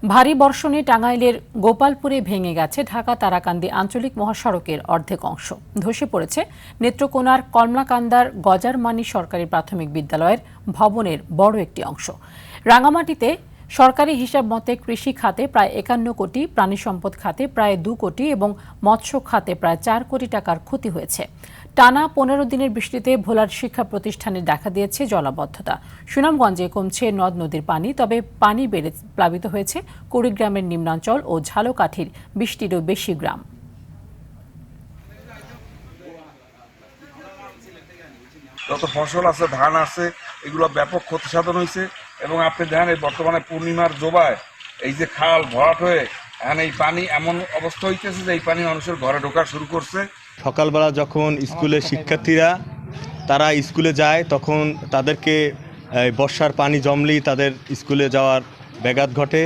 ভারী বর্ষণে টাঙ্গাইলের গোপালপুরে ভেঙে গেছে ঢাকা তারাকান্দি আঞ্চলিক মহাসড়কের অর্ধেক অংশ। ধসে পড়েছে নেত্রকোনার কমলাকান্দার গজারমানি সরকারি প্রাথমিক বিদ্যালয়ের ভবনের বড় একটি অংশ। রাঙামাটিতে সরকারি হিসাব মতে কৃষি খাতে প্রায় ৫১ কোটি, প্রাণী সম্পদ খাতে প্রায় ২ কোটি এবং মৎস্য খাতে প্রায় ৪ কোটি টাকার ক্ষতি হয়েছে। টানা ১৫ দিনের বৃষ্টিতে ভোলার শিক্ষা প্রতিষ্ঠানে দেখা দিয়েছে জলাবদ্ধতা। সুনামগঞ্জে কমছে নদ নদীর পানি, তবে পানি বেড়ে প্লাবিত হয়েছে কুড়িগ্রামের নিম্নাঞ্চল ও ঝালকাঠির ২০টিরও বেশি গ্রাম। যত ফসল আছে, ধান আছে, এগুলো ব্যাপক ক্ষতিসাধন হয়েছে। এবং আপনি দেখেন এই বর্তমানে পূর্ণিমার জোবায় এই যে খাল ভরাট হয়ে এখন এই পানি এমন অবস্থা হইতেছে যে এই পানি মানুষের ঘরে ঢোকা শুরু করছে। সকালবেলা যখন স্কুলের শিক্ষার্থীরা তারা স্কুলে যায় তখন তাদেরকে বর্ষার পানি জমলেই তাদের স্কুলে যাওয়ার ব্যাঘাত ঘটে।